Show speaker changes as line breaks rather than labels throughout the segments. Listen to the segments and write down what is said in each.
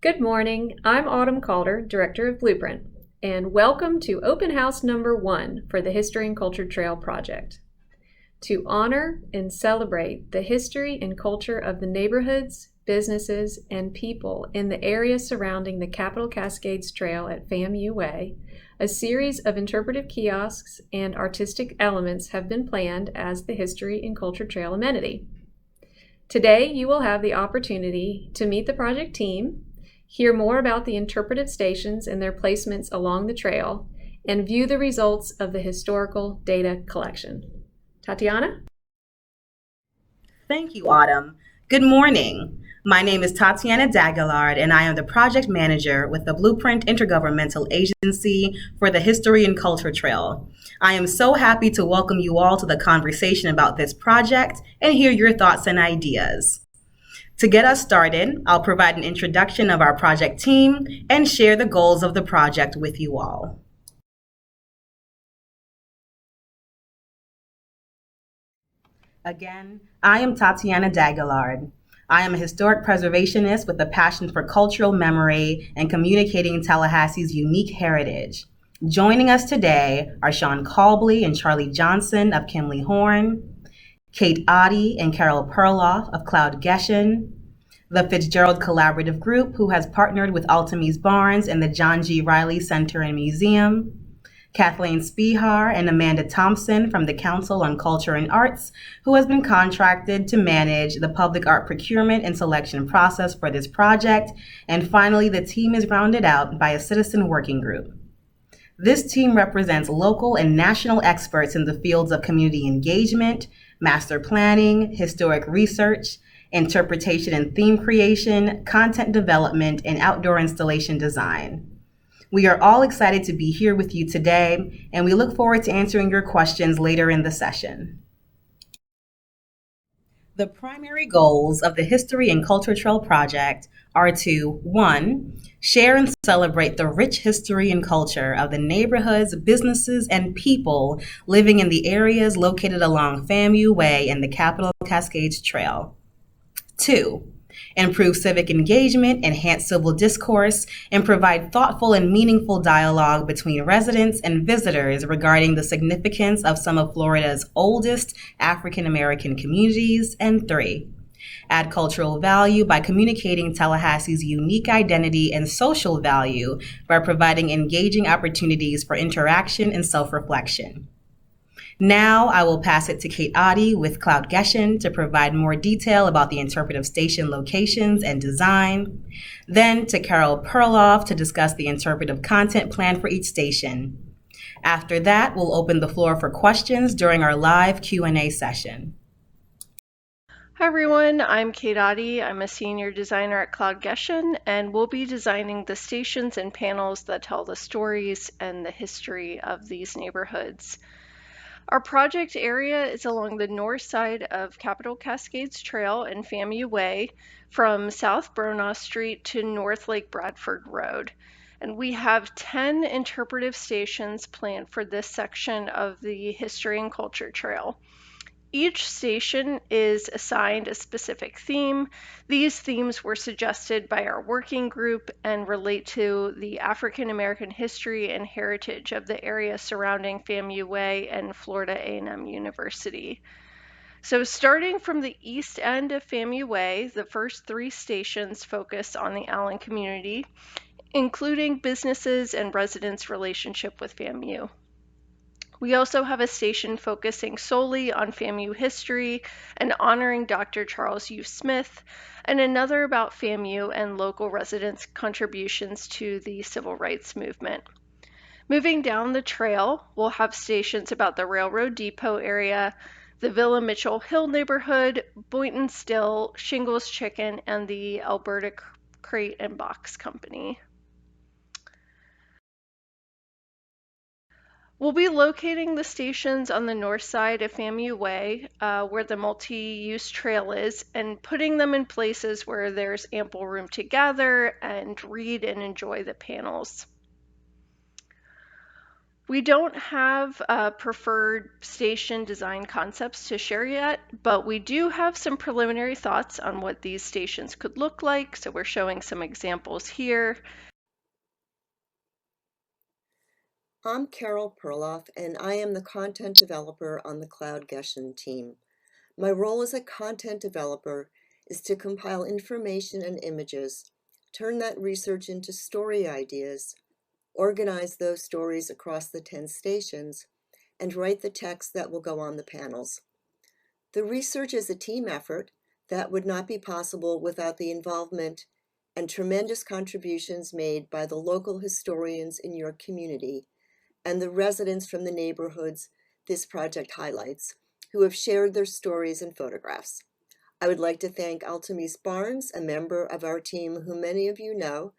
Good morning. I'm Autumn Calder, Director of Blueprint, and welcome to Open House number 1 for the History and Culture Trail project. To honor and celebrate the history and culture of the neighborhoods, businesses, and people in the area surrounding the Capital Cascades Trail at FAMU Way, a series of interpretive kiosks and artistic elements have been planned as the History and Culture Trail amenity. Today, you will have the opportunity to meet the project team, hear more about the interpretive stations and their placements along the trail, and view the results of the historical data collection. Tatiana?
Thank you, Autumn. Good morning. My name is Tatiana Dagallard, and I am the project manager with the Blueprint Intergovernmental Agency for the History and Culture Trail. I am so happy to welcome you all to the conversation about this project and hear your thoughts and ideas. To get us started, I'll provide an introduction of our project team and share the goals of the project with you all. Again, I am Tatiana Dagallard. I am a historic preservationist with a passion for cultural memory and communicating Tallahassee's unique heritage. Joining us today are Sean Colbley and Charlie Johnson of Kimley Horn, Kate Oddie and Carol Perloff of Cloud Geshen, the Fitzgerald Collaborative Group, who has partnered with Altamise Barnes and the John G. Riley Center and Museum, Kathleen Spihar and Amanda Thompson from the Council on Culture and Arts, who has been contracted to manage the public art procurement and selection process for this project. And finally, the team is rounded out by a citizen working group. This team represents local and national experts in the fields of community engagement, master planning, historic research, interpretation and theme creation, content development, and outdoor installation design. We are all excited to be here with you today, and we look forward to answering your questions later in the session. The primary goals of the History and Culture Trail project are to, 1, share and celebrate the rich history and culture of the neighborhoods, businesses, and people living in the areas located along FAMU Way and the Capital Cascades Trail. 2, improve civic engagement, enhance civil discourse, and provide thoughtful and meaningful dialogue between residents and visitors regarding the significance of some of Florida's oldest African American communities. And 3, add cultural value by communicating Tallahassee's unique identity and social value by providing engaging opportunities for interaction and self-reflection. Now I will pass it to Kate Oddie with Cloud Geshen to provide more detail about the interpretive station locations and design. Then to Carol Perloff to discuss the interpretive content plan for each station. After that, we'll open the floor for questions during our live Q&A session.
Hi everyone, I'm Kate Oddie. I'm a senior designer at Cloud Geshen, and we'll be designing the stations and panels that tell the stories and the history of these neighborhoods. Our project area is along the north side of Capital Cascades Trail and FAMU Way from South Bronaugh Street to North Lake Bradford Road. And we have 10 interpretive stations planned for this section of the History and Culture Trail. Each station is assigned a specific theme. These themes were suggested by our working group and relate to the African American history and heritage of the area surrounding FAMU Way and Florida A&M University. So starting from the east end of FAMU Way, the first 3 stations focus on the Allen community, including businesses and residents' relationship with FAMU. We also have a station focusing solely on FAMU history and honoring Dr. Charles U. Smith, and another about FAMU and local residents' contributions to the civil rights movement. Moving down the trail, we'll have stations about the Railroad Depot area, the Villa Mitchell Hill neighborhood, Benton Still, Shingles Chicken, and the Alberta Crate Box company. We'll be locating the stations on the north side of FAMU Way, where the multi-use trail is, and putting them in places where there's ample room to gather and read and enjoy the panels. We don't have preferred station design concepts to share yet, but we do have some preliminary thoughts on what these stations could look like. So we're showing some examples here.
I'm Carol Perloff, and I am the content developer on the Cloud Geshen team. My role as a content developer is to compile information and images, turn that research into story ideas, organize those stories across the 10 stations, and write the text that will go on the panels. The research is a team effort that would not be possible without the involvement and tremendous contributions made by the local historians in your community and the residents from the neighborhoods this project highlights, who have shared their stories and photographs. I would like to thank Altamise Barnes, a member of our team who many of you know,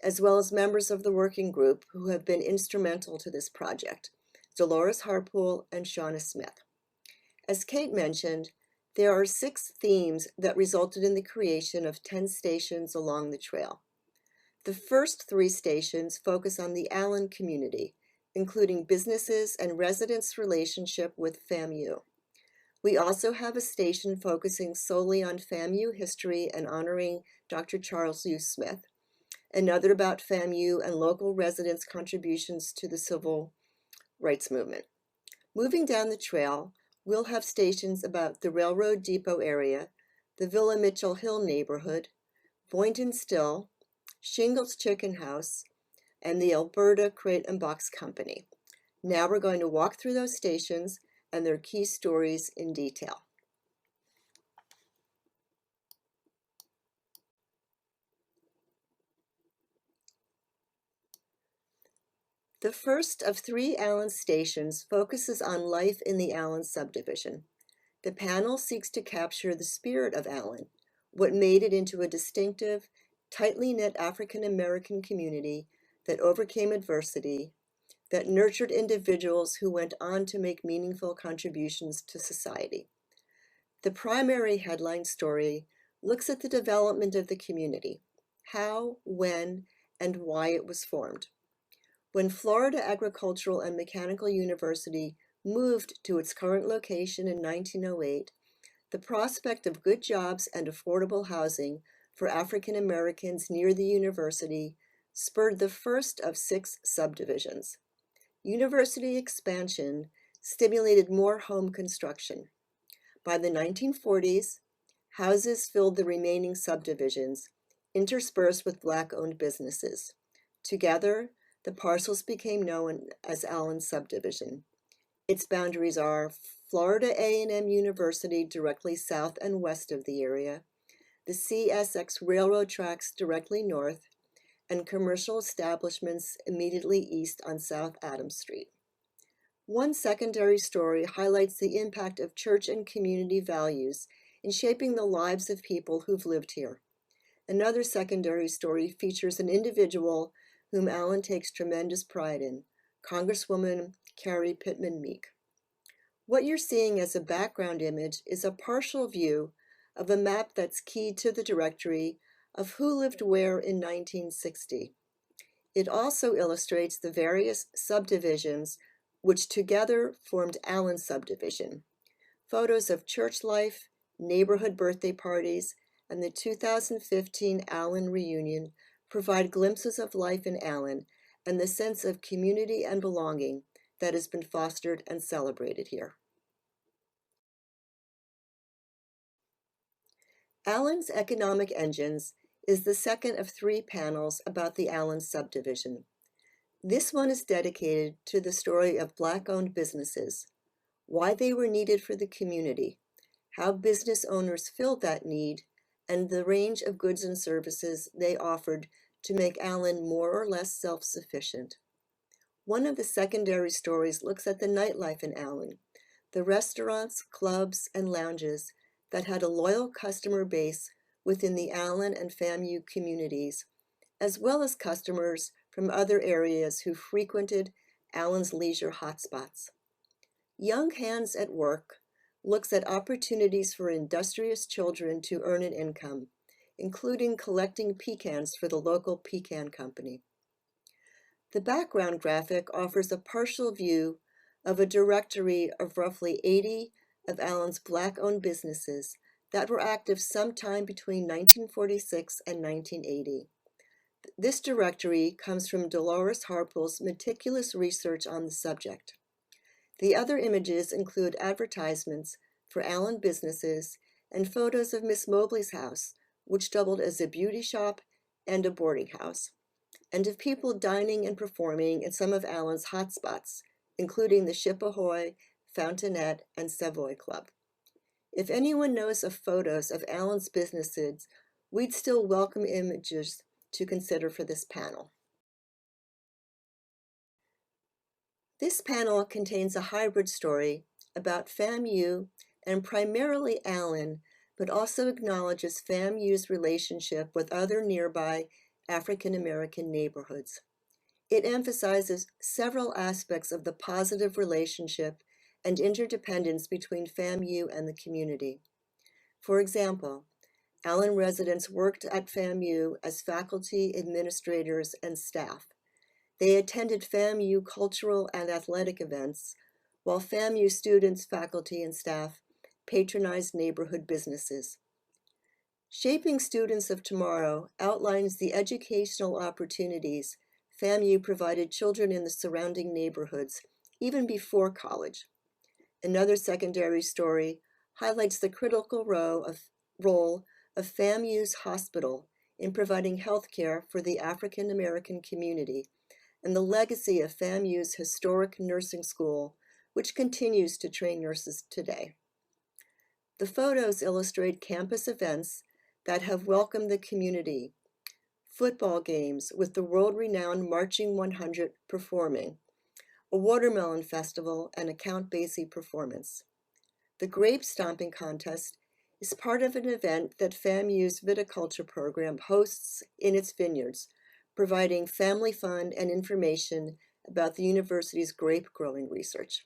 as well as members of the working group who have been instrumental to this project, Dolores Harpool and Shauna Smith. As Kate mentioned, there are 6 themes that resulted in the creation of 10 stations along the trail. The first 3 stations focus on the Allen community, including businesses and residents' relationship with FAMU. We also have a station focusing solely on FAMU history and honoring Dr. Charles U. Smith, another about FAMU and local residents' contributions to the civil rights movement. Moving down the trail, we'll have stations about the Railroad Depot area, the Villa Mitchell Hill neighborhood, Benton Still, Shingles Chicken House, and the Alberta Crate Box company. Now we're going to walk through those stations and their key stories in detail. The first of 3 Allen stations focuses on life in the Allen subdivision. The panel seeks to capture the spirit of Allen, what made it into a distinctive, tightly knit African American community that overcame adversity, that nurtured individuals who went on to make meaningful contributions to society. The primary headline story looks at the development of the community, how, when, and why it was formed. When Florida Agricultural and Mechanical University moved to its current location in 1908, the prospect of good jobs and affordable housing for African Americans near the university spurred the first of 6 subdivisions. University expansion stimulated more home construction. By the 1940s, houses filled the remaining subdivisions, interspersed with Black-owned businesses. Together, the parcels became known as Allen Subdivision. Its boundaries are Florida A&M University directly south and west of the area, the CSX railroad tracks directly north, and commercial establishments immediately east on South Adams Street. One secondary story highlights the impact of church and community values in shaping the lives of people who've lived here. Another secondary story features an individual whom Allen takes tremendous pride in, Congresswoman Carrie Pittman Meek. What you're seeing as a background image is a partial view of a map that's keyed to the directory of who lived where in 1960. It also illustrates the various subdivisions which together formed Allen Subdivision. Photos of church life, neighborhood birthday parties, and the 2015 Allen reunion provide glimpses of life in Allen and the sense of community and belonging that has been fostered and celebrated here. Allen's Economic Engines is the second of 3 panels about the Allen subdivision. This one is dedicated to the story of Black-owned businesses, why they were needed for the community, how business owners filled that need, and the range of goods and services they offered to make Allen more or less self-sufficient. One of the secondary stories looks at the nightlife in Allen, the restaurants, clubs, and lounges that had a loyal customer base within the Allen and FAMU communities, as well as customers from other areas who frequented Allen's leisure hotspots. Young Hands at Work looks at opportunities for industrious children to earn an income, including collecting pecans for the local pecan company. The background graphic offers a partial view of a directory of roughly 80 of Allen's Black-owned businesses that were active sometime between 1946 and 1980. This directory comes from Dolores Harpel's meticulous research on the subject. The other images include advertisements for Allen businesses and photos of Miss Mobley's house, which doubled as a beauty shop and a boarding house, and of people dining and performing in some of Allen's hotspots, including the Ship Ahoy, Fountainette, and Savoy Club. If anyone knows of photos of Allen's businesses, we'd still welcome images to consider for this panel. This panel contains a hybrid story about FAMU and primarily Allen, but also acknowledges FAMU's relationship with other nearby African American neighborhoods. It emphasizes several aspects of the positive relationship and interdependence between FAMU and the community. For example, Allen residents worked at FAMU as faculty, administrators, and staff. They attended FAMU cultural and athletic events, while FAMU students, faculty, and staff patronized neighborhood businesses. Shaping Students of Tomorrow outlines the educational opportunities FAMU provided children in the surrounding neighborhoods, even before college. Another secondary story highlights the critical role of FAMU's hospital in providing health care for the African American community, and the legacy of FAMU's historic nursing school, which continues to train nurses today. The photos illustrate campus events that have welcomed the community, football games with the world-renowned Marching 100 performing, a watermelon festival, and a Count Basie performance. The grape stomping contest is part of an event that FAMU's viticulture program hosts in its vineyards, providing family fun and information about the university's grape growing research.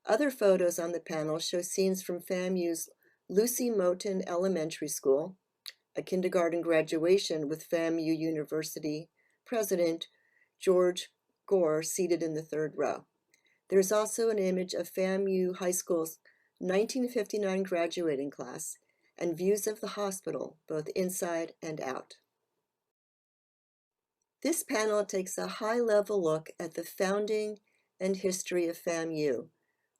Other photos on the panel show scenes from FAMU's Lucy Moten Elementary School, a kindergarten graduation with FAMU University President George Gore seated in the third row. There's also an image of FAMU High School's 1959 graduating class and views of the hospital, both inside and out. This panel takes a high-level look at the founding and history of FAMU,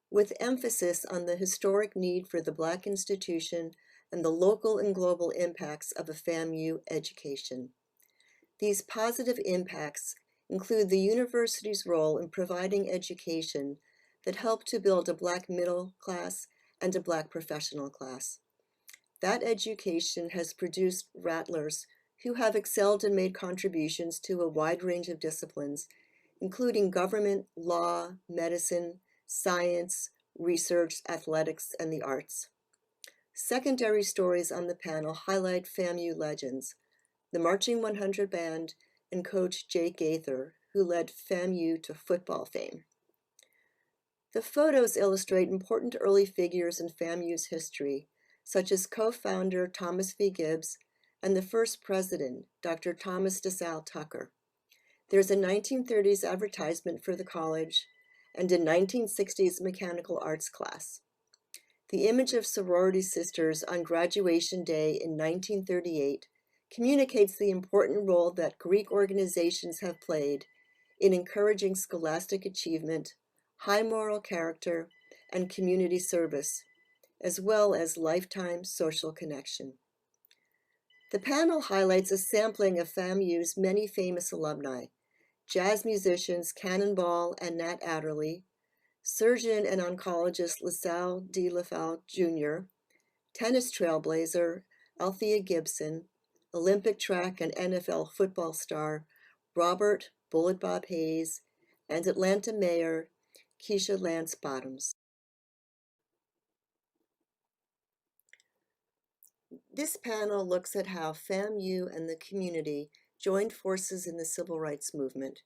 with emphasis on the historic need for the Black institution and the local and global impacts of a FAMU education. These positive impacts include the university's role in providing education that helped to build a Black middle class and a Black professional class. That education has produced rattlers who have excelled and made contributions to a wide range of disciplines, including government, law, medicine, science, research, athletics, and the arts. Secondary stories on the panel highlight FAMU Legends, the Marching 100 Band, and Coach Jake Gaither, who led FAMU to football fame. The photos illustrate important early figures in FAMU's history, such as co-founder Thomas V. Gibbs and the first president, Dr. Thomas DeSalle Tucker. There's a 1930s advertisement for the college and a 1960s mechanical arts class. The image of sorority sisters on graduation day in 1938 communicates the important role that Greek organizations have played in encouraging scholastic achievement, high moral character, and community service, as well as lifetime social connection. The panel highlights a sampling of FAMU's many famous alumni: jazz musicians Cannonball and Nat Adderley, surgeon and oncologist LaSalle D. LaFalle Jr., tennis trailblazer Althea Gibson, Olympic track and NFL football star Robert Bullet Bob Hayes, and Atlanta Mayor Keisha Lance Bottoms. This panel looks at how FAMU and the community joined forces in the civil rights movement,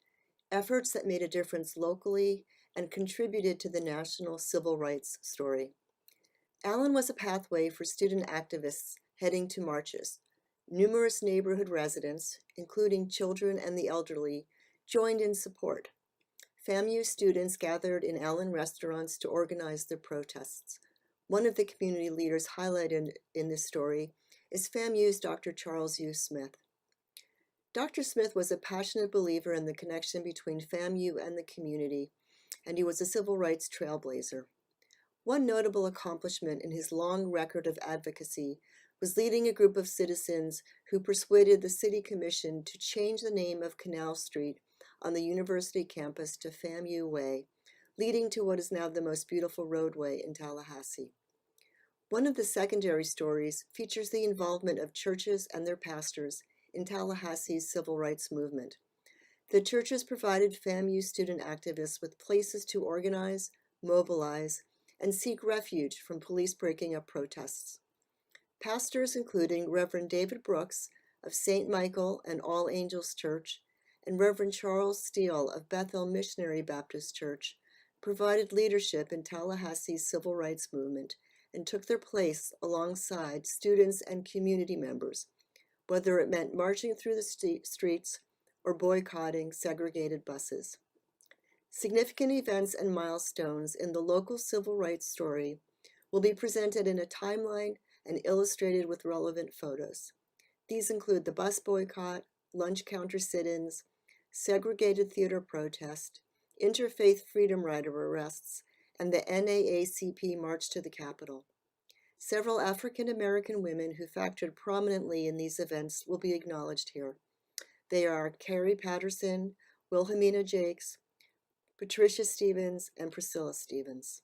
efforts that made a difference locally and contributed to the national civil rights story. Allen was a pathway for student activists heading to marches. Numerous neighborhood residents, including children and the elderly, joined in support. FAMU students gathered in Allen restaurants to organize the protests. One of the community leaders highlighted in this story is FAMU's Dr. Charles U. Smith. Dr. Smith was a passionate believer in the connection between FAMU and the community, and he was a civil rights trailblazer. One notable accomplishment in his long record of advocacy was leading a group of citizens who persuaded the City Commission to change the name of Canal Street on the university campus to FAMU Way, leading to what is now the most beautiful roadway in Tallahassee. One of the secondary stories features the involvement of churches and their pastors in Tallahassee's civil rights movement. The churches provided FAMU student activists with places to organize, mobilize, and seek refuge from police breaking up protests. Pastors, including Reverend David Brooks of St. Michael and All Angels Church and Reverend Charles Steele of Bethel Missionary Baptist Church, provided leadership in Tallahassee's civil rights movement and took their place alongside students and community members, whether it meant marching through the streets or boycotting segregated buses. Significant events and milestones in the local civil rights story will be presented in a timeline and illustrated with relevant photos. These include the bus boycott, lunch counter sit-ins, segregated theater protest, interfaith freedom rider arrests, and the NAACP March to the Capitol. Several African American women who factored prominently in these events will be acknowledged here. They are Carrie Patterson, Wilhelmina Jakes, Patricia Stevens, and Priscilla Stevens.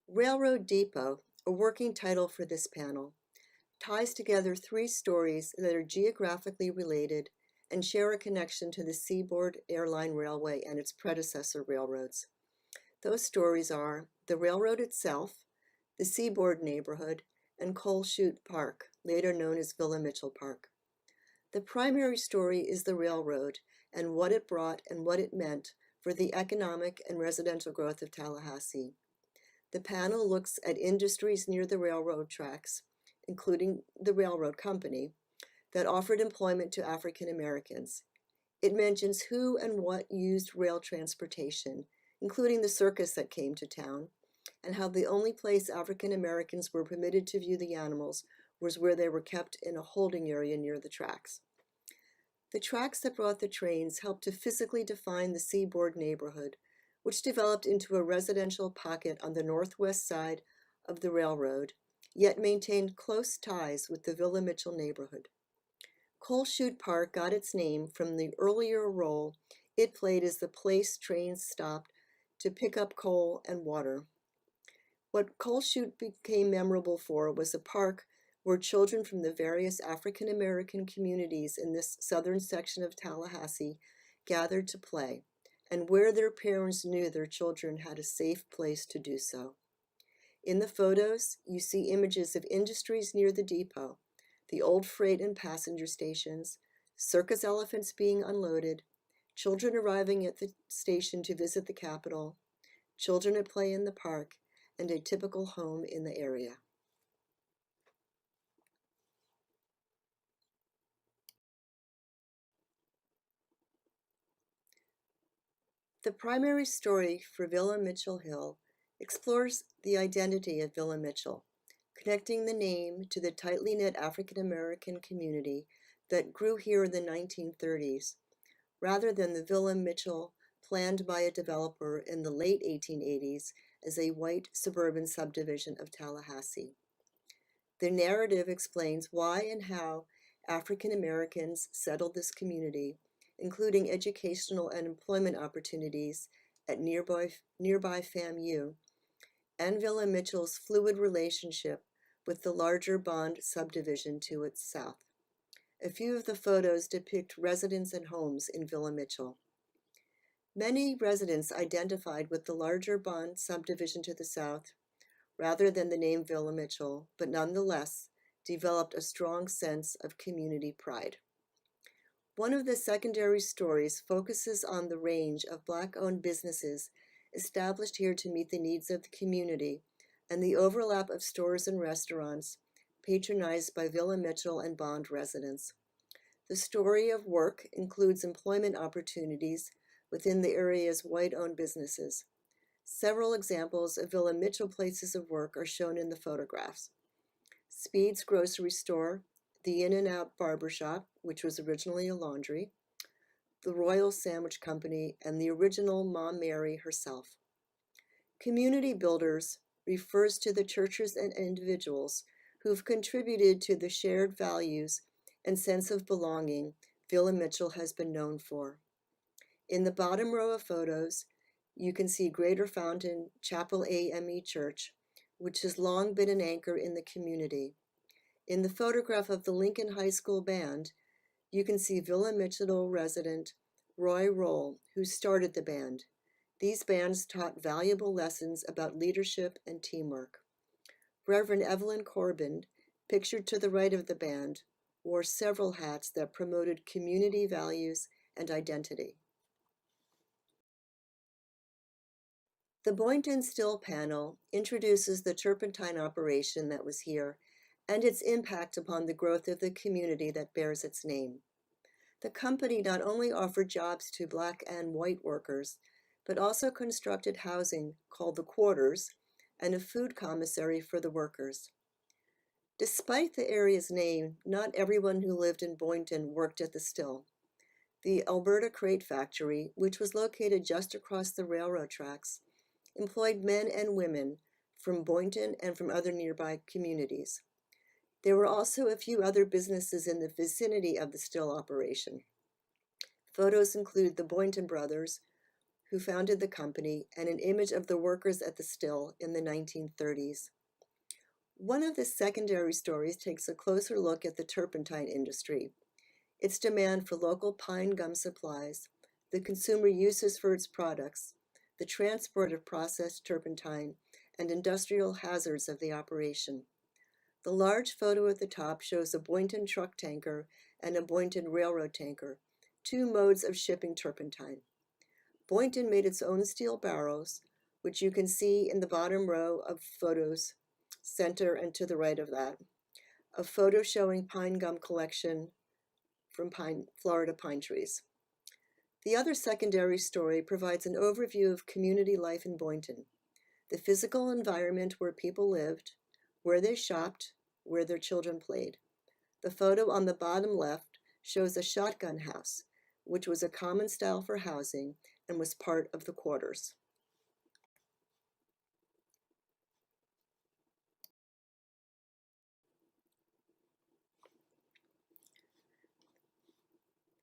Railroad Depot, a working title for this panel, ties together three stories that are geographically related and share a connection to the Seaboard Airline Railway and its predecessor railroads. Those stories are the railroad itself, the Seaboard neighborhood, and Coal Chute Park, later known as Villa Mitchell Park. The primary story is the railroad and what it brought and what it meant for the economic and residential growth of Tallahassee. The panel looks at industries near the railroad tracks, including the railroad company, that offered employment to African Americans. It mentions who and what used rail transportation, including the circus that came to town, and how the only place African Americans were permitted to view the animals was where they were kept in a holding area near the tracks. The tracks that brought the trains helped to physically define the Seaboard neighborhood, which developed into a residential pocket on the northwest side of the railroad, yet maintained close ties with the Villa Mitchell neighborhood. Coal Chute Park got its name from the earlier role it played as the place trains stopped to pick up coal and water. What Coal Chute became memorable for was a park where children from the various African American communities in this southern section of Tallahassee gathered to play, and where their parents knew their children had a safe place to do so. In the photos, you see images of industries near the depot, the old freight and passenger stations, circus elephants being unloaded, children arriving at the station to visit the Capitol, children at play in the park, and a typical home in the area. The primary story for Villa Mitchell Hill explores the identity of Villa Mitchell, connecting the name to the tightly knit African American community that grew here in the 1930s, rather than the Villa Mitchell planned by a developer in the late 1880s as a white suburban subdivision of Tallahassee. The narrative explains why and how African Americans settled this community, including educational and employment opportunities at nearby FAMU, and Villa Mitchell's fluid relationship with the larger Bond subdivision to its south. A few of the photos depict residents and homes in Villa Mitchell. Many residents identified with the larger Bond subdivision to the south, rather than the name Villa Mitchell, but nonetheless developed a strong sense of community pride. One of the secondary stories focuses on the range of Black-owned businesses established here to meet the needs of the community and the overlap of stores and restaurants patronized by Villa Mitchell and Bond residents. The story of work includes employment opportunities within the area's white-owned businesses. Several examples of Villa Mitchell places of work are shown in the photographs. Speed's grocery store, the In-N-Out barbershop, which was originally a laundry, the Royal Sandwich Company, and the original Mom Mary herself. Community builders refers to the churches and individuals who've contributed to the shared values and sense of belonging Villa Mitchell has been known for. In the bottom row of photos, you can see Greater Fountain Chapel AME Church, which has long been an anchor in the community. In the photograph of the Lincoln High School band, you can see Villa Mitchell resident Roy Roll, who started the band. These bands taught valuable lessons about leadership and teamwork. Reverend Evelyn Corbin, pictured to the right of the band, wore several hats that promoted community values and identity. The Benton Still panel introduces the turpentine operation that was here and its impact upon the growth of the community that bears its name. The company not only offered jobs to Black and white workers, but also constructed housing called the quarters and a food commissary for the workers. Despite the area's name, not everyone who lived in Boynton worked at the Still. The Alberta Crate Factory, which was located just across the railroad tracks, employed men and women from Boynton and from other nearby communities. There were also a few other businesses in the vicinity of the Still operation. Photos include the Boynton brothers, who founded the company, and an image of the workers at the Still in the 1930s. One of the secondary stories takes a closer look at the turpentine industry, its demand for local pine gum supplies, the consumer uses for its products, the transport of processed turpentine, and industrial hazards of the operation. The large photo at the top shows a Boynton truck tanker and a Boynton railroad tanker, two modes of shipping turpentine. Boynton made its own steel barrels, which you can see in the bottom row of photos, center and to the right of that. A photo showing pine gum collection from Florida pine trees. The other secondary story provides an overview of community life in Boynton, the physical environment where people lived, where they shopped, where their children played. The photo on the bottom left shows a shotgun house, which was a common style for housing and was part of the quarters.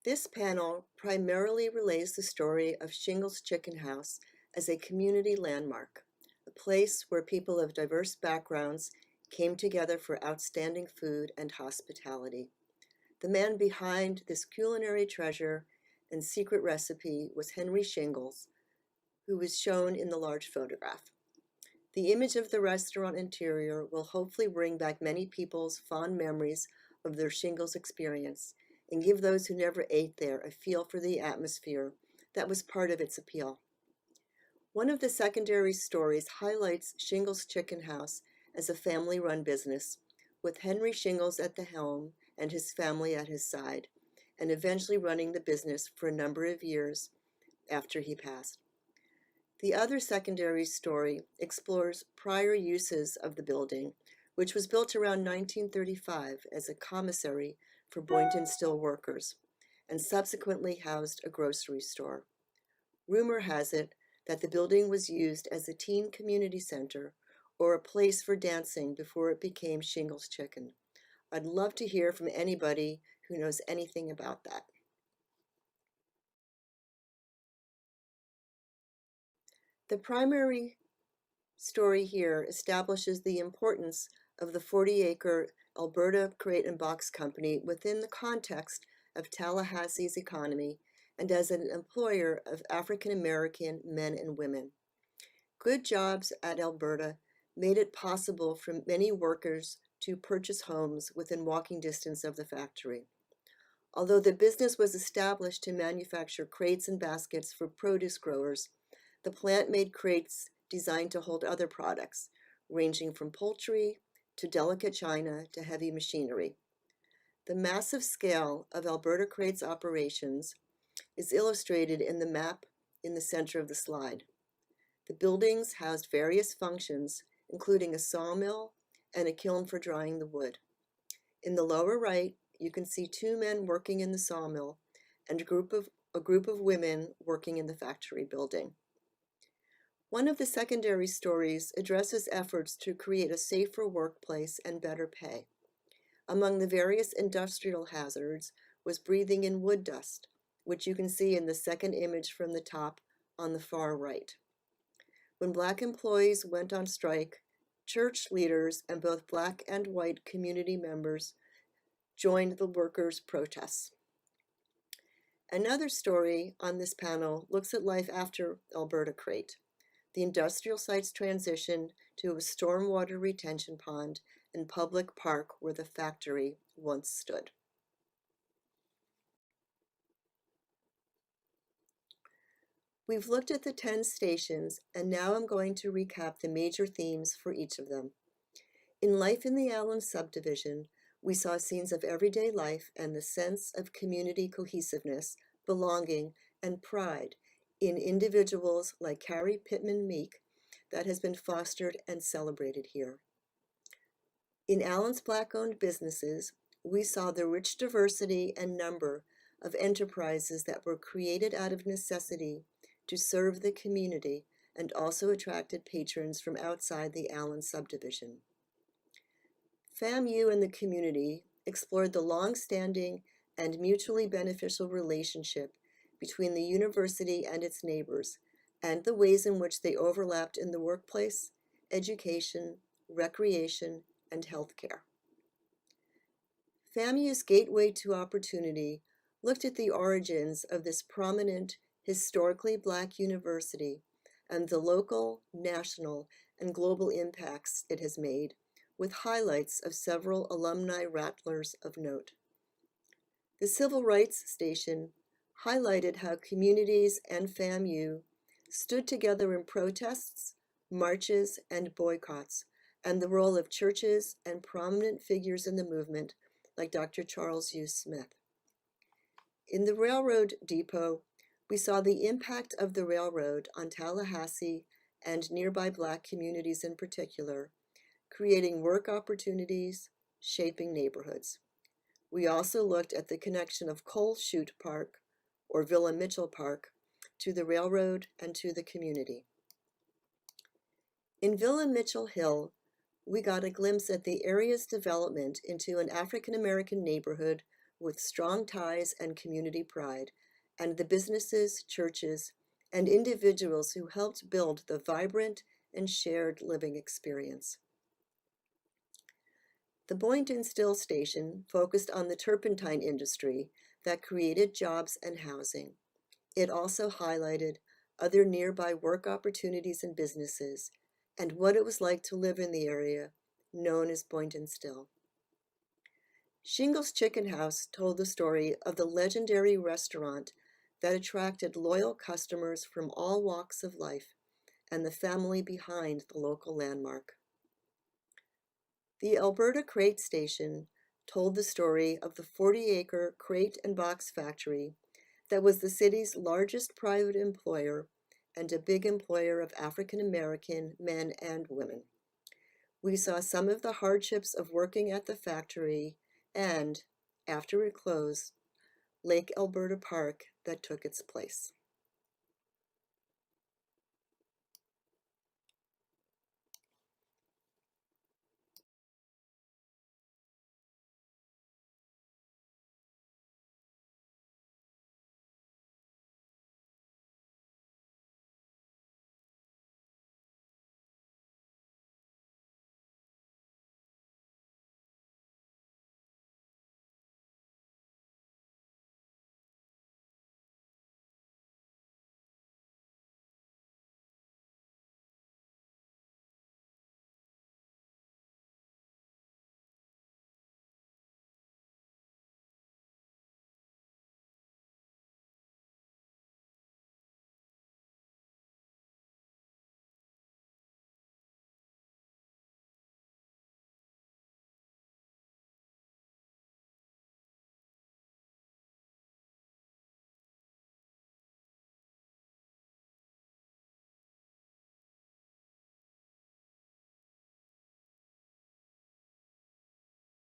This panel primarily relays the story of Shingles Chicken House as a community landmark, a place where people of diverse backgrounds came together for outstanding food and hospitality. The man behind this culinary treasure and secret recipe was Henry Shingles, who is shown in the large photograph. The image of the restaurant interior will hopefully bring back many people's fond memories of their Shingles experience and give those who never ate there a feel for the atmosphere that was part of its appeal. One of the secondary stories highlights Shingles Chicken House as a family-run business, with Henry Shingles at the helm and his family at his side, and eventually running the business for a number of years after he passed. The other secondary story explores prior uses of the building, which was built around 1935 as a commissary for Benton Still workers, and subsequently housed a grocery store. Rumor has it that the building was used as a teen community center or a place for dancing before it became Shingles Chicken. I'd love to hear from anybody who knows anything about that. The primary story here establishes the importance of the 40-acre Alberta Crate Box company within the context of Tallahassee's economy and as an employer of African American men and women. Good jobs at Alberta made it possible for many workers to purchase homes within walking distance of the factory. Although the business was established to manufacture crates and baskets for produce growers, the plant made crates designed to hold other products, ranging from poultry to delicate china to heavy machinery. The massive scale of Alberta Crate's operations is illustrated in the map in the center of the slide. The buildings housed various functions, including a sawmill and a kiln for drying the wood. In the lower right, you can see two men working in the sawmill and a group of women working in the factory building. One of the secondary stories addresses efforts to create a safer workplace and better pay. Among the various industrial hazards was breathing in wood dust, which you can see in the second image from the top on the far right. When Black employees went on strike, church leaders and both Black and white community members joined the workers' protests. Another story on this panel looks at life after Alberta Crate. The industrial site's transition to a stormwater retention pond and public park where the factory once stood. We've looked at the 10 stations, and now I'm going to recap the major themes for each of them. In Life in the Allen subdivision, we saw scenes of everyday life and the sense of community cohesiveness, belonging, and pride in individuals like Carrie Pittman Meek that has been fostered and celebrated here. In Allen's Black-owned businesses, we saw the rich diversity and number of enterprises that were created out of necessity to serve the community and also attracted patrons from outside the Allen subdivision. FAMU and the community explored the long-standing and mutually beneficial relationship between the university and its neighbors and the ways in which they overlapped in the workplace, education, recreation, and healthcare. FAMU's Gateway to Opportunity looked at the origins of this prominent, historically Black university and the local, national, and global impacts it has made, with highlights of several alumni rattlers of note. The Civil Rights Station highlighted how communities and FAMU stood together in protests, marches, and boycotts, and the role of churches and prominent figures in the movement like Dr. Charles Hugh Smith. In the railroad depot, we saw the impact of the railroad on Tallahassee and nearby Black communities in particular, creating work opportunities, shaping neighborhoods. We also looked at the connection of Coal Chute Park, or Villa Mitchell Park, to the railroad and to the community. In Villa Mitchell Hill, we got a glimpse at the area's development into an African-American neighborhood with strong ties and community pride, and the businesses, churches, and individuals who helped build the vibrant and shared living experience. The Benton Still station focused on the turpentine industry that created jobs and housing. It also highlighted other nearby work opportunities and businesses, and what it was like to live in the area known as Benton Still. Shingles Chicken House told the story of the legendary restaurant that attracted loyal customers from all walks of life and the family behind the local landmark. The Alberta Crate Station told the story of the 40-acre crate and box factory that was the city's largest private employer and a big employer of African-American men and women. We saw some of the hardships of working at the factory and, after it closed, Lake Alberta Park that took its place.